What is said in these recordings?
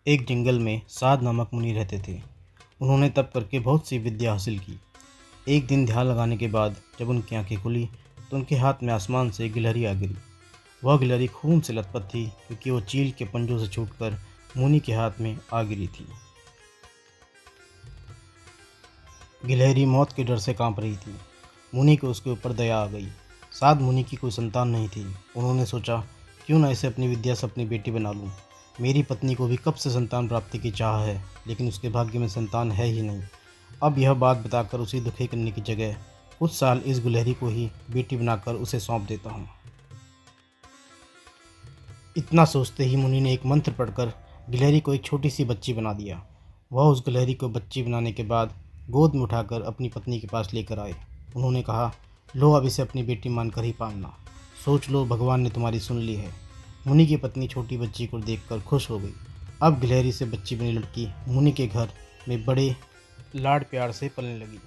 एक जंगल में साध नामक मुनि रहते थे। उन्होंने तप करके बहुत सी विद्या हासिल की। एक दिन ध्यान लगाने के बाद जब उनकी आंखें खुली तो उनके हाथ में आसमान से गिलहरी आ गिरी। वह गिलहरी खून से लथपथ थी क्योंकि वो चील के पंजों से छूटकर मुनि के हाथ में आ गिरी थी। गिलहरी मौत के डर से कांप रही थी। मुनि को उसके ऊपर दया आ गई। साध मुनि की कोई संतान नहीं थी। उन्होंने सोचा, क्यों ना इसे अपनी विद्या से अपनी बेटी बना लूं। मेरी पत्नी को भी कब से संतान प्राप्ति की चाह है, लेकिन उसके भाग्य में संतान है ही नहीं। अब यह बात बताकर उसे दुखी करने की जगह कुछ साल इस गिलहरी को ही बेटी बनाकर उसे सौंप देता हूँ। इतना सोचते ही मुनि ने एक मंत्र पढ़कर गिलहरी को एक छोटी सी बच्ची बना दिया। वह उस गिलहरी को बच्ची बनाने के बाद गोद में उठाकर अपनी पत्नी के पास लेकर आए। उन्होंने कहा, लो अब इसे अपनी बेटी मानकर ही पालना। सोच लो, भगवान ने तुम्हारी सुन ली है। मुनि की पत्नी छोटी बच्ची को देखकर खुश हो गई। अब गिलहरी से बच्ची बनी लड़की मुनि के घर में बड़े लाड प्यार से पलने लगी।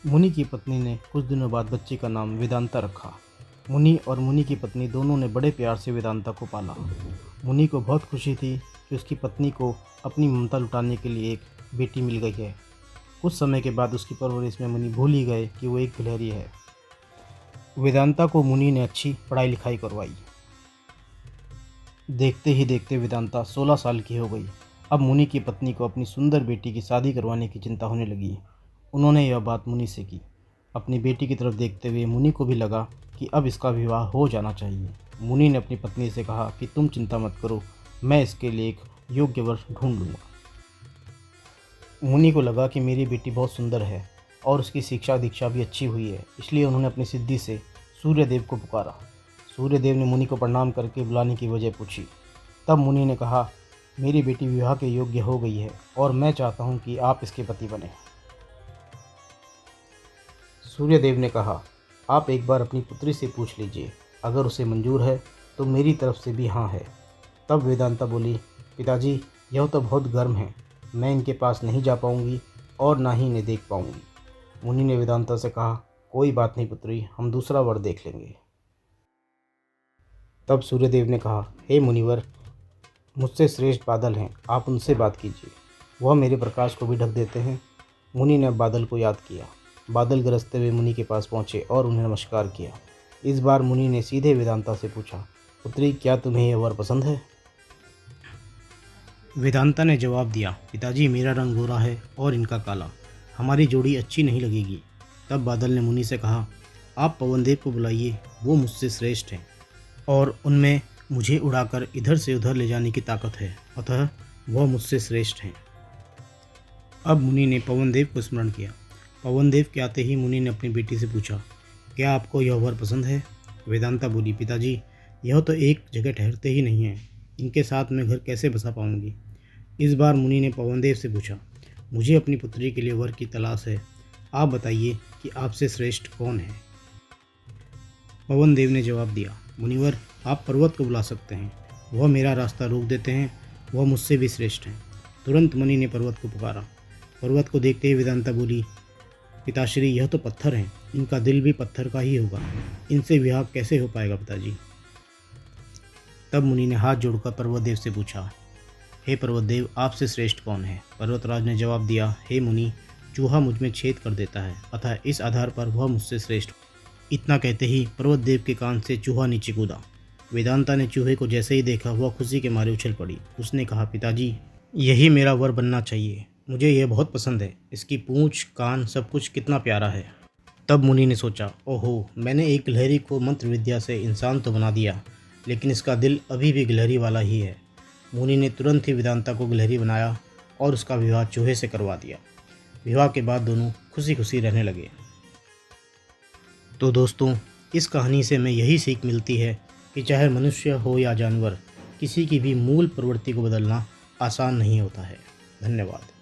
मुनि की पत्नी ने कुछ दिनों बाद बच्ची का नाम वेदांता रखा। मुनि और मुनि की पत्नी दोनों ने बड़े प्यार से वेदांता को पाला। मुनि को बहुत खुशी थी कि उसकी पत्नी को अपनी ममता लुटाने के लिए एक बेटी मिल गई है। कुछ समय के बाद उसकी परवरिश में मुनि भूल ही गए कि वो एक गिलहरी है। वेदांता को मुनि ने अच्छी पढ़ाई लिखाई करवाई। देखते ही देखते वेदांता 16 साल की हो गई। अब मुनि की पत्नी को अपनी सुंदर बेटी की शादी करवाने की चिंता होने लगी। उन्होंने यह बात मुनि से की। अपनी बेटी की तरफ देखते हुए मुनि को भी लगा कि अब इसका विवाह हो जाना चाहिए। मुनि ने अपनी पत्नी से कहा कि तुम चिंता मत करो, मैं इसके लिए एक योग्य वर ढूंढ लूँगा। मुनि को लगा कि मेरी बेटी बहुत सुंदर है और उसकी शिक्षा दीक्षा भी अच्छी हुई है, इसलिए उन्होंने अपनी सिद्धि से सूर्यदेव को पुकारा। सूर्यदेव ने मुनि को प्रणाम करके बुलाने की वजह पूछी। तब मुनि ने कहा, मेरी बेटी विवाह के योग्य हो गई है और मैं चाहता हूँ कि आप इसके पति बने। सूर्यदेव ने कहा, आप एक बार अपनी पुत्री से पूछ लीजिए, अगर उसे मंजूर है तो मेरी तरफ से भी हाँ है। तब वेदांता बोली, पिताजी यह तो बहुत गर्म है, मैं इनके पास नहीं जा पाऊंगी और ना ही इन्हें देख पाऊंगी। मुनि ने वेदांता से कहा, कोई बात नहीं पुत्री, हम दूसरा वर देख लेंगे। तब सूर्यदेव ने कहा, हे मुनिवर, मुझसे श्रेष्ठ बादल हैं, आप उनसे बात कीजिए, वह मेरे प्रकाश को भी ढक देते हैं। मुनि ने बादल को याद किया। बादल गरजते हुए मुनि के पास पहुँचे और उन्हें नमस्कार किया। इस बार मुनि ने सीधे वेदांता से पूछा, पुत्री क्या तुम्हें यह वर पसंद है? वेदांता ने जवाब दिया, पिताजी मेरा रंग गोरा है और इनका काला, हमारी जोड़ी अच्छी नहीं लगेगी। तब बादल ने मुनि से कहा, आप पवनदेव को बुलाइए, वो मुझसे श्रेष्ठ हैं और उनमें मुझे उड़ाकर इधर से उधर ले जाने की ताकत है, अतः वह मुझसे श्रेष्ठ हैं। अब मुनि ने पवनदेव को स्मरण किया। पवनदेव के आते ही मुनि ने अपनी बेटी से पूछा, क्या आपको यह वर पसंद है? वेदांता बोली, पिताजी यह तो एक जगह ठहरते ही नहीं हैं, इनके साथ मैं घर कैसे बसा पाऊंगी? इस बार मुनि ने पवनदेव से पूछा, मुझे अपनी पुत्री के लिए वर की तलाश है, आप बताइए कि आपसे श्रेष्ठ कौन है? पवनदेव ने जवाब दिया, मुनिवर आप पर्वत को बुला सकते हैं, वह मेरा रास्ता रोक देते हैं, वह मुझसे भी श्रेष्ठ हैं। तुरंत मुनि ने पर्वत को पुकारा। पर्वत को देखते ही वेदांता बोली, पिताश्री यह तो पत्थर हैं, इनका दिल भी पत्थर का ही होगा, इनसे विवाह कैसे हो पाएगा पिताजी? तब मुनि ने हाथ जोड़कर पर्वतदेव से पूछा, हे पर्वतदेव आपसे श्रेष्ठ कौन है? पर्वतराज ने जवाब दिया, हे मुनि, चूहा मुझ में छेद कर देता है, अतः इस आधार पर वह मुझसे श्रेष्ठ। इतना कहते ही पर्वतदेव के कान से चूहा नीचे कूदा। वेदांता ने चूहे को जैसे ही देखा वह खुशी के मारे उछल पड़ी। उसने कहा, पिताजी यही मेरा वर बनना चाहिए, मुझे यह बहुत पसंद है, इसकी पूंछ कान सब कुछ कितना प्यारा है। तब मुनि ने सोचा, ओहो, मैंने एक गिलहरी को मंत्र विद्या से इंसान तो बना दिया, लेकिन इसका दिल अभी भी गिलहरी वाला ही है। मुनि ने तुरंत ही वेदांता को गिलहरी बनाया और उसका विवाह चूहे से करवा दिया। विवाह के बाद दोनों खुशी खुशी रहने लगे। तो दोस्तों, इस कहानी से हमें यही सीख मिलती है कि चाहे मनुष्य हो या जानवर, किसी की भी मूल प्रवृत्ति को बदलना आसान नहीं होता है। धन्यवाद।